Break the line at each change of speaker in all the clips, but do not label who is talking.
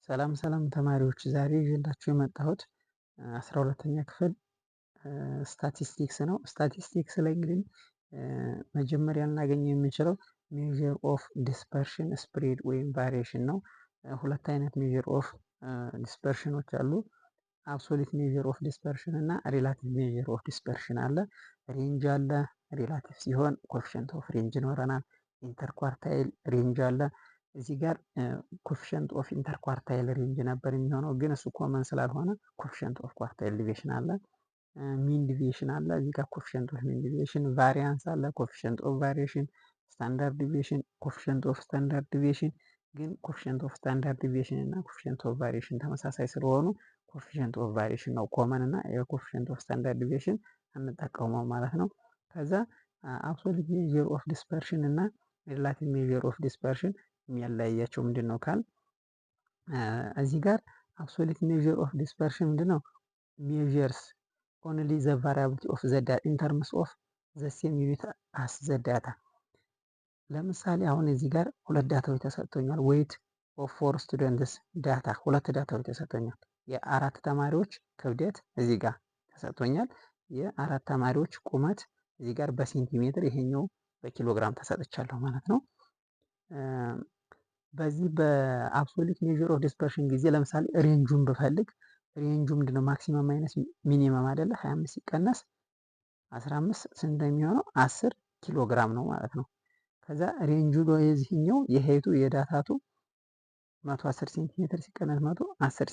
ሰላም ሰላም ተማሪዎች ዛሬ ይዤላችሁ የመጣሁት 12ኛ ክፍል ስታቲስቲክስ ነው። ስታቲስቲክስ ላይ እንግዲህ መጀመሪያ ልናገኘው የምንችለው ሜዥር ኦፍ ዲስፐርሽን ስፕሬድ ወይም ቫሪዬሽን ነው። ሁለት አይነት ሜዥር ኦፍ ዲስፐርሽኖች አሉ። አብሶሊት ሜዥር ኦፍ ዲስፐርሽን እና ሪላቲቭ ሜዥር ኦፍ ዲስፐርሽን አለ። ሬንጅ አለ። ሪላቲቭ ሲሆን ኮኤፊሽንት ኦፍ ሬንጅ ይኖረናል። ኢንተርኳርታይል ሬንጅ አለ። እዚህ ጋር ኮኤፊሽንት ኦፍ ኢንተርኳርታይል ሬንጅ ነበር የሚሆነው፣ ግን እሱ ኮመን ስላልሆነ ኮኤፊሽንት ኦፍ ኳርታይል ዲቪዬሽን አለ። ሚን ዲቪዬሽን አለ። እዚህ ጋር ኮኤፊሽንት ኦፍ ሚን ዲቪዬሽን፣ ቫሪያንስ አለ፣ ኮኤፊሽንት ኦፍ ቫሪዬሽን፣ ስታንዳርድ ዲቪዬሽን፣ ኮኤፊሽንት ኦፍ ስታንዳርድ ዲቪዬሽን። ግን ኮኤፊሽንት ኦፍ ስታንዳርድ ዲቪዬሽን እና ኮኤፊሽንት ኦፍ ቫሪዬሽን ተመሳሳይ ስለሆኑ ኮኤፊሽንት ኦፍ ቫሪዬሽን ነው ኮመን እና የኮኤፊሽንት ኦፍ ስታንዳርድ ዲቪዬሽን አንጠቀመው ማለት ነው። ከዛ አብሶሉት ሜዥር ኦፍ ዲስፐርሽን እና ሪላቲቭ ሜዥር ኦፍ ዲስፐርሽን የሚያለያያቸው ምንድን ነው ካል እዚህ ጋር አብሶሉት ሜዥር ኦፍ ዲስፐርሽን ምንድን ነው? ሜዥርስ ኦንሊ ዘ ቫሪያቢሊቲ ኦፍ ዘ ዳታ ኢን ተርምስ ኦፍ ዘ ሴም ዩኒት አስ ዘ ዳታ። ለምሳሌ አሁን እዚህ ጋር ሁለት ዳታዎች ተሰጥቶኛል። ዌይት ኦፍ ፎር ስቱደንትስ ዳታ፣ ሁለት ዳታዎች ተሰጥቶኛል። የአራት ተማሪዎች ክብደት እዚህ ጋር ተሰጥቶኛል። የአራት ተማሪዎች ቁመት እዚህ ጋር በሴንቲሜትር ይሄኛው በኪሎግራም ተሰጥቻለሁ ማለት ነው። በዚህ በአብሶሉት ሜዥር ኦፍ ዲስፐርሽን ጊዜ ለምሳሌ ሬንጁን ብፈልግ ሬንጁ ምንድነው? ማክሲመም ማይነስ ሚኒመም አይደለ? 25 ሲቀነስ 15 ስንት እንደሚሆነው 10 ኪሎ ግራም ነው ማለት ነው። ከዛ ሬንጁ የዚህኛው የሄቱ የዳታቱ 110 ሴንቲሜትር ሲቀነስ 100 10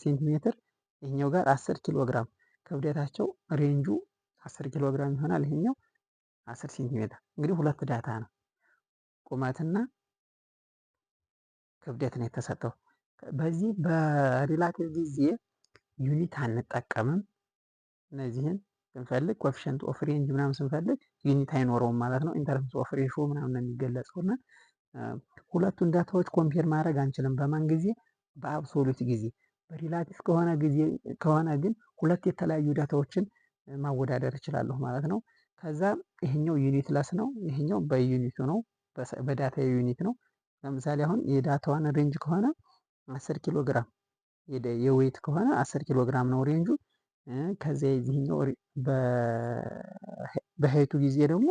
ሴንቲሜትር ይሄኛው ጋር 10 ኪሎ ግራም ክብደታቸው ሬንጁ 10 ኪሎ ግራም ይሆናል። ይሄኛው 10 ሴንቲሜትር። እንግዲህ ሁለት ዳታ ነው፣ ቁመትና ክብደት ነው የተሰጠው። በዚህ በሪላቲቭ ጊዜ ዩኒት አንጠቀምም። እነዚህን ስንፈልግ ኮኤፊሽንት ኦፍ ሬንጅ ምናምን ስንፈልግ ዩኒት አይኖረውም ማለት ነው። ኢንተርምስ ኦፍ ሬሾ ምናምን ነው የሚገለጸው እና ሁለቱን ዳታዎች ኮምፔር ማድረግ አንችልም። በማን ጊዜ? በአብሶሉት ጊዜ። በሪላቲቭ ከሆነ ግን ሁለት የተለያዩ ዳታዎችን ማወዳደር እችላለሁ ማለት ነው። ከዛ ይሄኛው ዩኒት ለስ ነው፣ ይሄኛው በዩኒቱ ነው፣ በዳታ ዩኒት ነው። ለምሳሌ አሁን የዳታዋን ሬንጅ ከሆነ 10 ኪሎ ግራም፣ የዌይት ከሆነ 10 ኪሎ ግራም ነው ሬንጁ። ከዚያ የዚህኛው በሄቱ ጊዜ ደግሞ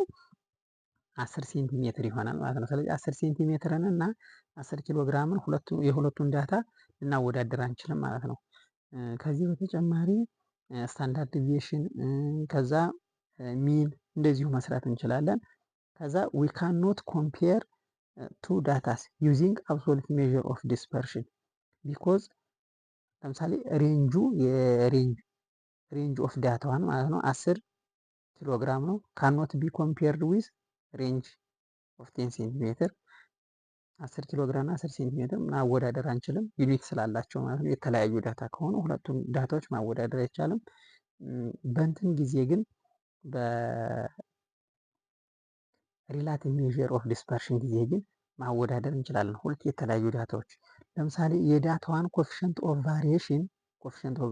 10 ሴንቲሜትር ይሆናል ማለት ነው። ስለዚህ 10 ሴንቲሜትርን እና 10 ኪሎ ግራምን የሁለቱን ዳታ ልናወዳደር አንችልም ማለት ነው። ከዚህ በተጨማሪ ስታንዳርድ ዲቪዬሽን ከዛ ሚን እንደዚሁ መስራት እንችላለን። ከዛ ዊ ካን ኖት ኮምፔር ቱ ዳታስ ዩዚንግ አብሶሉት ሜዥር ኦፍ ዲስፐርሽን ቢኮዝ ለምሳሌ ሬንጁ ሬንጅ ኦፍ ዳታዋን ማለት ነው 10 ኪሎ ግራም ነው። ካኖት ቢ ኮምፔርድ ዊዝ ሬንጅ ኦፍ 10 ሴንቲሜትር 10 ኪሎ ግራም እና 10 ሴንቲሜትር ማወዳደር አንችልም፣ ዩኒት ስላላቸው ማለት ነው። የተለያዩ ዳታ ከሆኑ ሁለቱም ዳታዎች ማወዳደር አይቻልም። በእንትን ጊዜ ግን በሪላቲቭ ሜዥር ኦፍ ዲስፐርሽን ጊዜ ግን ማወዳደር እንችላለን ሁለት የተለያዩ ዳታዎች። ለምሳሌ የዳታዋን ኮኤፊሽንት ኦፍ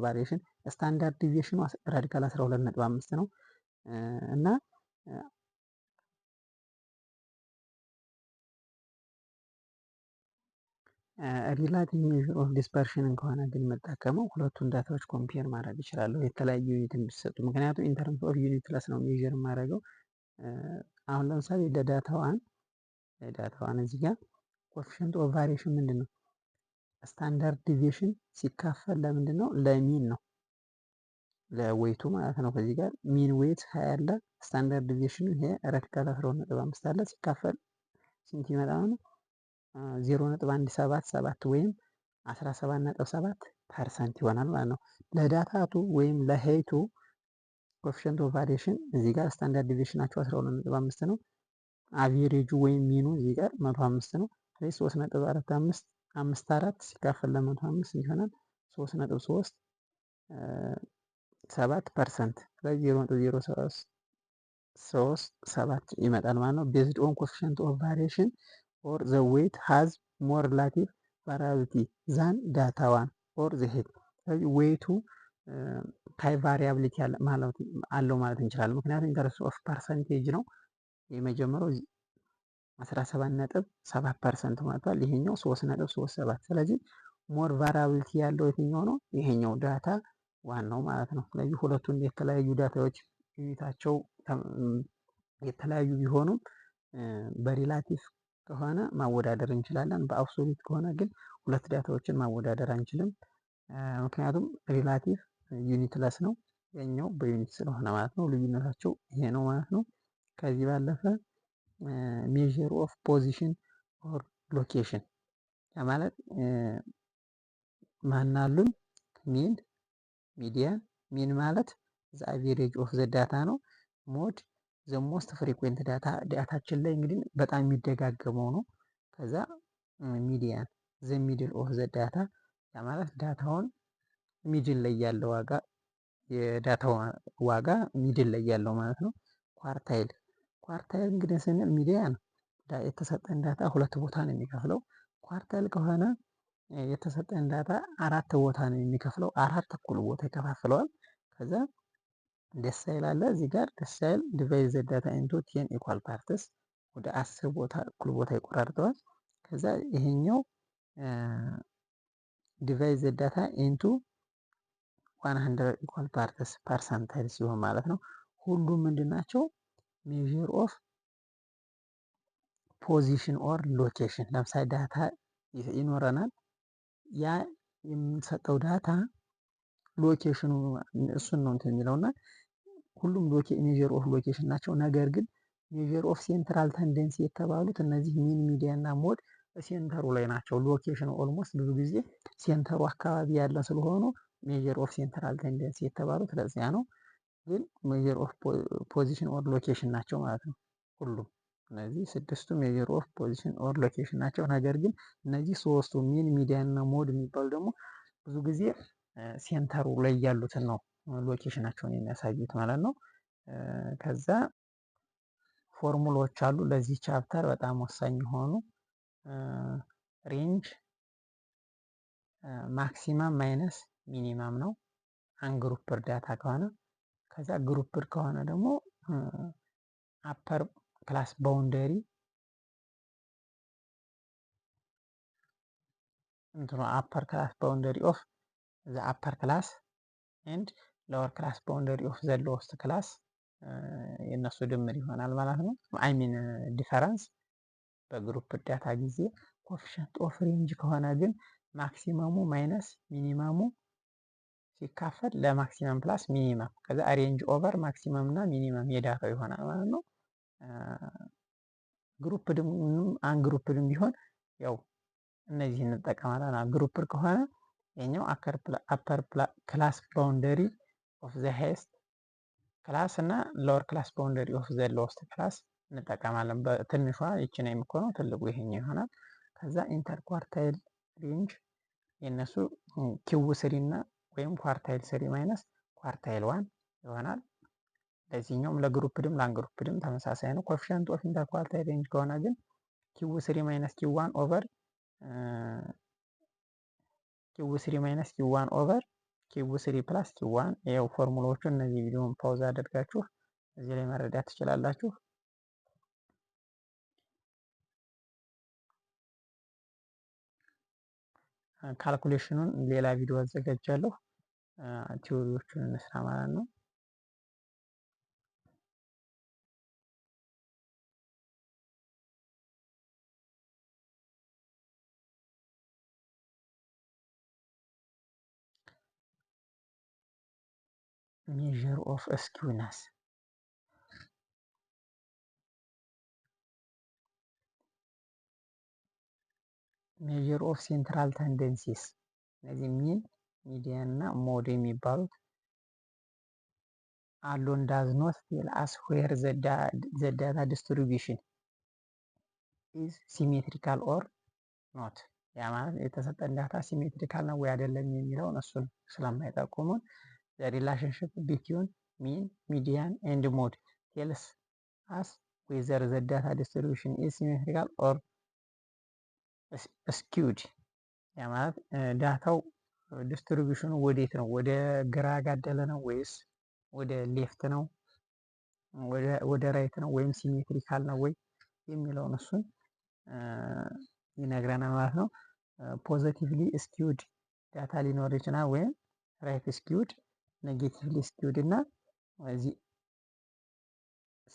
ቫሪዬሽን ስታንዳርድ ዲቪዬሽኑ ራዲካል 12.5 ነው እና ሪላቲቭ ሜዥር ኦፍ ዲስፐርሽንን ከሆነ ግን የምጠቀመው ሁለቱን ዳታዎች ኮምፔር ማድረግ ይችላለሁ የተለያዩ ዩኒት እንዲሰጡ። ምክንያቱም ኢንተርምስ ኦፍ ዩኒት ፕለስ ነው ሜዥር የማደርገው። አሁን ለምሳሌ ለዳታዋን እዚህ ጋር ኮኤፊሽንት ኦፍ ቫሪዬሽን ምንድን ነው? ስታንዳርድ ዲቪዬሽን ሲካፈል ለምንድን ነው? ለሚን ነው፣ ለዌይቱ ማለት ነው። ከዚህ ጋር ሚን ዌይት 20 አለ፣ ስታንዳርድ ዲቪዬሽኑ ይሄ ራዲካል 12.5 አለ። ሲካፈል ስንት ይመጣል? 0.177 ወይም 17.7% ይሆናል ማለት ነው። ለዳታቱ ወይም ለሄይቱ ኮኤፊሽንት ኦፍ ቫሪዬሽን እዚህ ጋር ስታንዳርድ ዲቪዬሽናቸው 12.5 ነው። አቬሬጁ ወይም ሚኑ እዚህ ጋር 105 ነው። ስለዚህ 3.54 ሲካፈል ለ105 ይሆናል 3.37%። ስለዚህ 0.037 ይመጣል ማለት ነው። ቤዝድ ኦን ኮኤፊሽንት ኦፍ ቫሪዬሽን ኦር ዘ ዌይት ሃዝ ሞር ሪላቲቭ ቫሪያቢሊቲ ዛን ዳታ ዋን ኦር ዘ ሄድ። ስለዚህ ዌይቱ ሃይ ቫሪያቢሊቲ አለው ማለት እንችላለን። ምክንያቱም ኢንተርምስ ኦፍ ፐርሰንቴጅ ነው የመጀመሪያው 17.7% መጥቷል። ይሄኛው 3.37። ስለዚህ ሞር ቫራቢሊቲ ያለው የትኛው ነው? ይሄኛው ዳታ ዋናው ማለት ነው። ስለዚህ ሁለቱን የተለያዩ ዳታዎች ዩኒታቸው የተለያዩ ቢሆኑም በሪላቲቭ ከሆነ ማወዳደር እንችላለን። በአብሶሉት ከሆነ ግን ሁለት ዳታዎችን ማወዳደር አንችልም። ምክንያቱም ሪላቲቭ ዩኒትለስ ነው፣ ያኛው በዩኒት ስለሆነ ማለት ነው። ልዩነታቸው ይሄ ነው ማለት ነው። ከዚህ ባለፈ ሜዥር ኦፍ ፖዚሽን ኦር ሎኬሽን ማለት ማናሉን ሚን ሚዲያን ሚን ማለት ዘ አቬሬጅ ኦፍ ዘ ዳታ ነው። ሞድ ዘ ሞስት ፍሪኩዌንት ዳታችን ላይ እንግዲህ በጣም የሚደጋገመው ነው። ከዛ ሚዲያን ዘ ሚድል ኦፍ ዘ ዳታ ማለት ዳታውን ሚድል ላይ ያለው ዋጋ የዳታው ዋጋ ሚድል ላይ ያለው ማለት ነው። ኳርታይል እንግዲህ ስንል ሚዲያን የተሰጠን ዳታ ሁለት ቦታ ነው የሚከፍለው። ኳርታይል ከሆነ የተሰጠን ዳታ አራት ቦታ ነው የሚከፍለው። አራት እኩል ቦታ ይከፋፍለዋል። ከዛ ደሳይል አለ እዚህ ጋር ደሳይል ዲቫይድ ዘ ዳታ ኢንቱ 10 ኢኳል ፓርትስ ወደ 10 ቦታ እኩል ቦታ ይቆራርጠዋል። ከዛ ይሄኛው ዲቫይድ ዘ ዳታ ኢንቱ 100 ኢኳል ፓርትስ ፐርሰንታይል ሲሆን ማለት ነው። ሁሉም ምንድናቸው? ሜዥር ኦፍ ፖዚሽን ኦር ሎኬሽን። ለምሳሌ ዳታ ይኖረናል። ያ የምንሰጠው ዳታ ሎኬሽኑ እሱን ነው እንትን የሚለውና ሁሉም ሜዥር ኦፍ ሎኬሽን ናቸው። ነገር ግን ሜዥር ኦፍ ሴንትራል ተንደንሲ የተባሉት እነዚህ ሚን፣ ሚዲያ እና ሞድ ሴንተሩ ላይ ናቸው። ሎኬሽን ኦልሞስት ብዙ ጊዜ ሴንተሩ አካባቢ ያለ ስለሆኑ ሜዥር ኦፍ ሴንትራል ተንደንሲ የተባሉት ለዚያ ነው። ግን ሜዥር ኦፍ ፖዚሽን ኦር ሎኬሽን ናቸው ማለት ነው። ሁሉም እነዚህ ስድስቱ ሜዥር ኦፍ ፖዚሽን ኦር ሎኬሽን ናቸው። ነገር ግን እነዚህ ሶስቱ ሚን፣ ሚዲያ እና ሞድ የሚባሉ ደግሞ ብዙ ጊዜ ሴንተሩ ላይ ያሉትን ነው ሎኬሽናቸውን የሚያሳዩት ማለት ነው። ከዛ ፎርሙላዎች አሉ ለዚህ ቻፕተር በጣም ወሳኝ የሆኑ ሬንጅ ማክሲመም ማይነስ ሚኒመም ነው አንግሩፕር ዳታ ከሆነ። ከዛ ግሩፕር ከሆነ ደግሞ አፐር ክላስ ባውንደሪ አፐር ክላስ ባውንደሪ ኦፍ ዘ አፐር ክላስ ኤንድ ሎወር ክላስ ባውንደሪ ኦፍ ዘ ሎወስት ክላስ የእነሱ ድምር ይሆናል ማለት ነው። አይሚን ዲፈረንስ በግሩፕ ዳታ ጊዜ። ኮፊሸንት ኦፍ ሬንጅ ከሆነ ግን ማክሲመሙ ማይነስ ሚኒመሙ ሲካፈል ለማክሲመም ፕላስ ሚኒመም ከዛ ሬንጅ ኦቨር ማክሲመም እና ሚኒመም የዳታው ይሆናል ማለት ነው። ግሩፕድም አንግሩፕድም ቢሆን ያው እነዚህን እንጠቀማለን። ግሩፕድ ከሆነ የኛው አፐር ክላስ ባውንደሪ ኦፍ ዘ ሃይስት ክላስ እና ሎወር ክላስ ባውንደሪ ኦፍ ዘ ሎወስት ክላስ እንጠቀማለን። በትንሿ ይችን የሚኮነው ትልቁ ይሄኛው ይሆናል። ከዛ ኢንተር ኳርታይል ሬንጅ የነሱ ኪው ስሪ እና ወይም ኳርታይል ስሪ ማይነስ ኳርታይል ዋን ይሆናል። ለዚህኛውም ለግሩፕድም ለአንግሩፕድም ተመሳሳይ ነው። ኮፊሸንት ኦፍ ኢንተር ኳርታይል ሬንጅ ከሆነ ግን ኪው ስሪ ማይነስ ኪው ዋን ኦቨር ኪው ስሪ ማይነስ ኪው ዋን ኦቨር ኪው ስሪ ፕላስ ኪው ዋን። ይኸው ፎርሙላዎቹ እነዚህ ቪዲዮን ፓውዝ አድርጋችሁ እዚህ ላይ መረዳት ትችላላችሁ። ካልኩሌሽኑን ሌላ ቪዲዮ አዘጋጃለሁ። ቲዎሪዎቹን እንስራ ማለት ነው። ሜዥር ኦፍ ስኪውነስ ሜዥር ኦፍ ሴንትራል ተንደንሲስ እነዚህ ሚን፣ ሚዲያን እና ሞድ የሚባሉት አሎን ዳዝ ኖት ቴል አስ ዌር ዘ ዳታ ዲስትሪቢዩሽን ኢዝ ሲሜትሪካል ኦር ኖት። ያ ማለት የተሰጠን ዳታ ሲሜትሪካል ነው ወይ አይደለም የሚለውን እሱን ስለማይጠቁሙን ዘ ሪላሽንሽፕ ቢትዊን ሚን፣ ሚዲያን ኤንድ ሞድ ቴልስ አስ ዌዘር ዘ ዳታ ዲስትሪቢዩሽን ኢዝ ሲሜትሪካል ኦር ስኪውድ። ያ ማለት ዳታው ዲስትሪቢዩሽኑ ወዴት ነው? ወደ ግራ ያጋደለ ነው ወይስ ወደ ሌፍት ነው? ወደ ራይት ነው ወይም ሲሜትሪካል ነው ወይ የሚለውን እሱን ይነግረናል ማለት ነው። ፖዘቲቭሊ ስኪውድ ዳታ ሊኖር ይችላል ወይም ራይት ስኪውድ፣ ኔጌቲቭሊ ስኪውድ እና እዚህ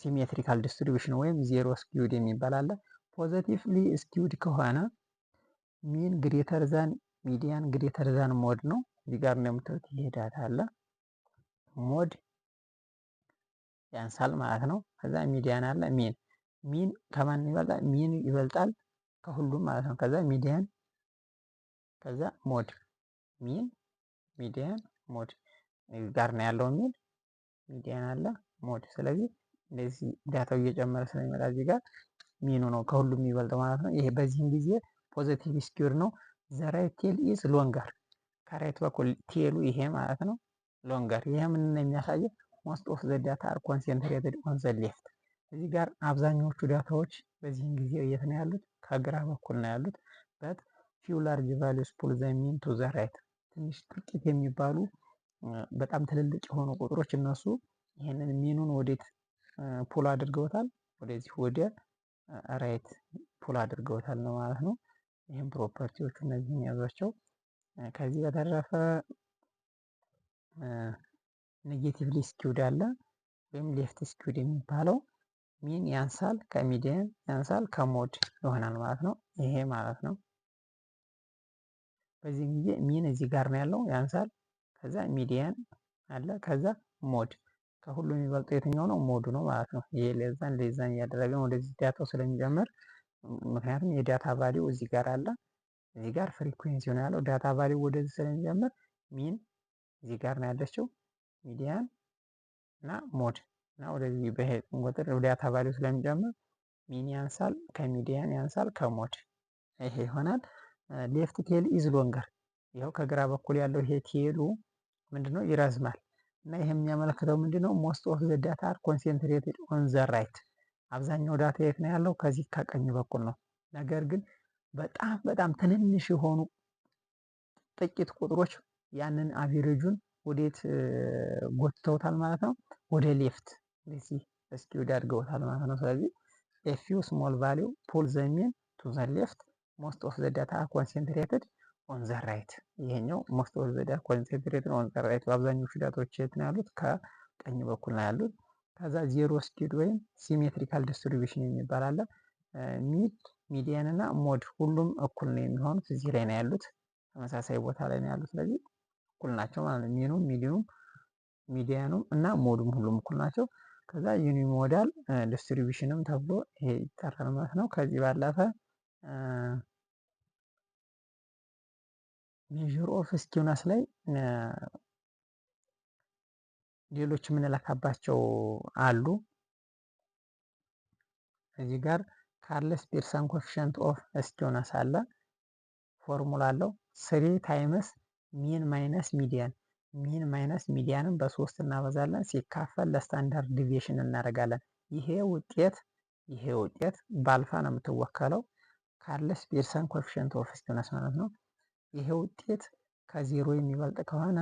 ሲሜትሪካል ዲስትሪቢዩሽን ወይም ዜሮ ስኪውድ የሚባል አለ። ፖዘቲቭሊ ስኪውድ ከሆነ ሚን ግሬተር ዛን ሚዲያን ግሬተር ዛን ሞድ ነው። እዚህ ጋር እንደምታዩት ይሄ ዳታ አለ። ሞድ ያንሳል ማለት ነው። ከዛ ሚዲያን አለ። ሚን ከማን ይበልጣል? ሚን ይበልጣል ከሁሉም ማለት ነው። ከዛ ሚዲያን፣ ከዛ ሞድ፣ ሚን ሚዲያን ሞድ ጋር ነው ያለው። ሚዲያን አለ፣ ሞድ። ስለዚህ እንደዚህ ዳታው እየጨመረ ስለሚመጣ እዚህ ጋር ሚኑ ነው ከሁሉም የሚበልጠው ማለት ነው። ይሄ በዚህም ጊዜ ፖዘቲቭ ስኪውር ነው። ዘ ራይት ቴል ኢዝ ሎንገር፣ ከራይት በኩል ቴሉ ይሄ ማለት ነው ሎንገር። ይሄ ምን ነው የሚያሳየው? ሞስት ኦፍ ዘ ዳታ አር ኮንሰንትሬትድ ኦን ዘ ሌፍት። እዚህ ጋር አብዛኞቹ ዳታዎች በዚህን ጊዜ የት ነው ያሉት? ከግራ በኩል ነው ያሉት። በት ፊው ላርጅ ቫሉስ ፑል ዘ ሚን ቱ ዘ ራይት። ትንሽ ጥቂት የሚባሉ በጣም ትልልቅ የሆኑ ቁጥሮች እነሱ ይሄንን ሚኑን ወዴት ፑል አድርገውታል? ወደዚህ ወደ ራይት ፑል አድርገውታል ነው ማለት ነው። ይህም ፕሮፐርቲዎቹ እነዚህን ያዟቸው። ከዚህ በተረፈ ኔጌቲቭሊ ስኪውድ አለ ወይም ሌፍት ስኪውድ የሚባለው ሚን ያንሳል ከሚዲያን ያንሳል ከሞድ ይሆናል ማለት ነው። ይሄ ማለት ነው። በዚህ ጊዜ ሚን እዚህ ጋር ነው ያለው ያንሳል። ከዛ ሚዲያን አለ። ከዛ ሞድ ከሁሉም የሚበልጠው የትኛው ነው? ሞዱ ነው ማለት ነው። ይሄ ሌዛን ሌዛን እያደረገን ወደዚህ ዳታው ስለሚጀምር ምክንያቱም የዳታ ቫሊው እዚህ ጋር አለ፣ እዚህ ጋር ፍሪኩዌንሲ ነው ያለው። ዳታ ቫሊው ወደዚህ ስለሚጀምር ሚን እዚህ ጋር ነው ያለችው፣ ሚዲያን እና ሞድ እና ወደዚህ በሄድን ቁጥር ዳታ ቫሊው ስለሚጀምር ሚን ያንሳል ከሚዲያን ያንሳል ከሞድ ይሄ ይሆናል። ሌፍት ቴል ኢዝ ሎንገር። ይኸው ከግራ በኩል ያለው ይሄ ቴሉ ምንድነው? ይረዝማል። እና ይሄ የሚያመለክተው ምንድነው? ሞስት ኦፍ ዘ ዳታ አር ኮንሰንትሬትድ ኦን ዘ ራይት። አብዛኛው ዳታ የት ነው ያለው? ከዚህ ከቀኝ በኩል ነው። ነገር ግን በጣም ትንንሽ የሆኑ ጥቂት ቁጥሮች ያንን አቬሬጁን ወዴት ጎትተውታል ማለት ነው? ወደ ሌፍት እንደዚህ ስኪውድ አድርገውታል ማለት ነው። ስለዚህ ኤ ፊው ስሞል ቫሊው ፑል ዘ ሚን ቱ ዘ ሌፍት ሞስት ኦፍ ዘ ዳታ ኮንሰንትሬትድ ኦን ዘ ራይት። ይሄኛው ሞስት ኦፍ ዘ ዳታ ኮንሰንትሬትድ ኦን ዘ ራይት። አብዛኞቹ ዳታዎች የት ነው ያሉት? ከቀኝ በኩል ነው ያሉት። ከዛ ዜሮ ስኪውድ ወይም ሲሜትሪካል ዲስትሪቢዩሽን የሚባል አለ። ሚዲያን እና ሞድ ሁሉም እኩል ነው የሚሆኑት። እዚህ ላይ ነው ያሉት፣ ተመሳሳይ ቦታ ላይ ነው ያሉት። ስለዚህ እኩል ናቸው ማለት ነው። ሚኑም ሚዲያኑም እና ሞዱም ሁሉም እኩል ናቸው። ከዛ ዩኒሞዳል ዲስትሪቢዩሽንም ተብሎ ይሄ ይጠራል ማለት ነው። ከዚህ ባለፈ ሜዥር ኦፍ ስኪውነስ ላይ ሌሎች የምንለካባቸው አሉ። እዚህ ጋር ካርልስ ፒርሰን ኮኤፊሽንት ኦፍ ስኪውነስ አለ። ፎርሙላ አለው 3 ታይምስ ሚን ማይነስ ሚዲያን። ሚን ማይነስ ሚዲያንን በ3 እናበዛለን ሲካፈል ለስታንዳርድ ዲቪዬሽን እናደርጋለን። ይሄ ውጤት በአልፋ ነው የምትወከለው። ካርልስ ፒርሰን ኮኤፊሽንት ኦፍ ስኪውነስ ማለት ነው። ይሄ ውጤት ከዜሮ የሚበልጥ ከሆነ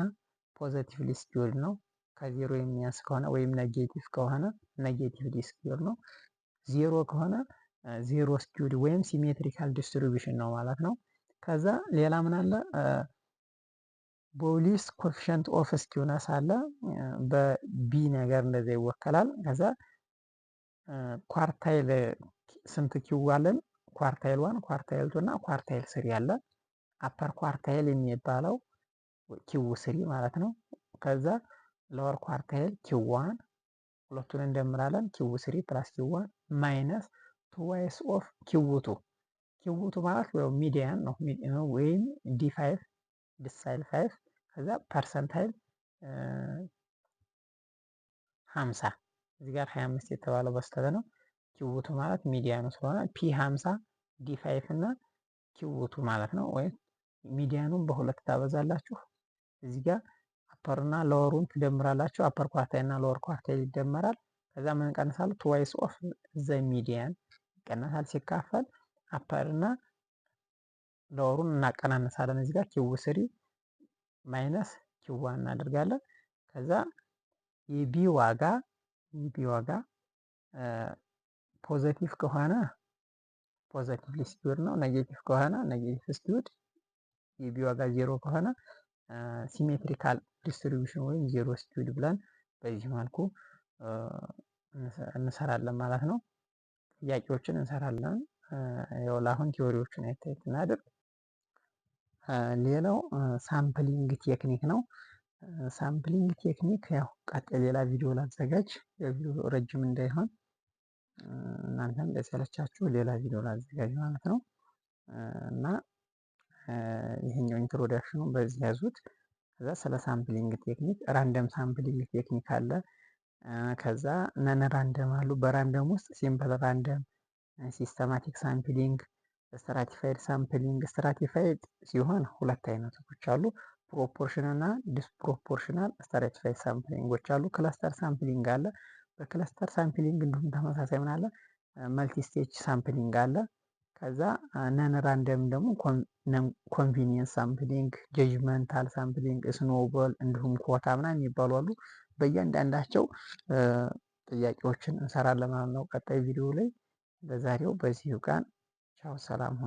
ፖዘቲቭሊ ስኪውድ ነው። ከዜሮ የሚያንስ ከሆነ ወይም ኔጌቲቭ ከሆነ ኔጌቲቭሊ ስኪውድ ነው። ዜሮ ከሆነ ዜሮ ስኪውድ ወይም ሲሜትሪካል ዲስትሪቢዩሽን ነው ማለት ነው። ከዛ ሌላ ምን አለ? ቦሊስ ኮኤፊሽንት ኦፍ ስኪውነስ አለ። በቢ ነገር እንደዛ ይወከላል። ከዛ ኳርታይል ስንት ኪው አለን? ኳርታይል 1 ኳርታይል 2 እና ኳርታይል 3 አለ። አፐር ኳርታይል የሚባለው ኪው 3 ማለት ነው። ከዛ ሎወር ኳርታይል ኪው 1 ሁለቱን እንደምራለን። ኪው 3 ፕላስ ኪው 1 ማይነስ ትዋይስ ኦፍ ኪው 2። ኪው 2 ማለት ወይ ሚዲያን ነው ወይም ዲ5 ዲሳይል 5 ከዛ ፐርሰንታይል 50 እዚህ ጋር 25 የተባለው በስተተ ነው። ኪው 2 ማለት ሚዲያኑ ስለሆነ ፒ50 ዲ5 እና ኪው 2 ማለት ነው። ወይም ሚዲያኑን በሁለት ታበዛላችሁ። እዚህ ጋር አፐር እና ሎወሩን ትደምራላችሁ። አፐር ኳርታይል እና ሎወር ኳርታይል ይደመራል። ከዛ ምን ቀንሳሉ? ትዋይስ ኦፍ ዘ ሚዲያን ይቀነሳል ሲካፈል አፐር እና ሎወሩን እናቀናንሳለን። እዚህ ጋር ኪው 3 ማይነስ ኪው 1 እናደርጋለን። ከዛ የቢ ዋጋ ፖዘቲቭ ከሆነ ፖዘቲቭሊ ስኪውድ ነው። ኔጌቲቭ ከሆነ ኔጌቲቭ ስኪውድ፣ የቢ ዋጋ 0 ከሆነ ሲሜትሪካል ዲስትሪቢዩሽን ወይም ዜሮ ስኪውድ ብለን በዚህ መልኩ እንሰራለን ማለት ነው። ጥያቄዎችን እንሰራለን። ያው ለአሁን ቲዎሪዎችን አይታይት እናድርግ። ሌላው ሳምፕሊንግ ቴክኒክ ነው። ሳምፕሊንግ ቴክኒክ ያው ቀጣይ ሌላ ቪዲዮ ላዘጋጅ፣ የቪዲዮ ረጅም እንዳይሆን እናንተም እንዳይሰለቻችሁ ሌላ ቪዲዮ ላዘጋጅ ማለት ነው። እና ይሄኛው ኢንትሮዳክሽኑ በዚህ ያዙት። ከዛ ስለ ሳምፕሊንግ ቴክኒክ ራንደም ሳምፕሊንግ ቴክኒክ አለ። ከዛ ነን ራንደም አሉ። በራንደም ውስጥ ሲምፕል ራንደም፣ ሲስተማቲክ ሳምፕሊንግ፣ ስትራቲፋይድ ሳምፕሊንግ። ስትራቲፋይድ ሲሆን ሁለት አይነቶች አሉ፣ ፕሮፖርሽናል እና ዲስፕሮፖርሽናል ስትራቲፋይድ ሳምፕሊንጎች አሉ። ክለስተር ሳምፕሊንግ አለ። በክለስተር ሳምፕሊንግ እንዲሁም ተመሳሳይ ምን አለ መልቲ ስቴጅ ሳምፕሊንግ አለ። ከዛ ነን ራንደም ደግሞ ኮንቪኒየንስ ሳምፕሊንግ፣ ጀጅመንታል ሳምፕሊንግ፣ ስኖውቦል እንዲሁም ኮታ ምናምን የሚባሉ አሉ። በእያንዳንዳቸው ጥያቄዎችን እንሰራለን ማለት ነው ቀጣይ ቪዲዮ ላይ። ለዛሬው በዚሁ ቀን ቻው፣ ሰላም ሁኑ።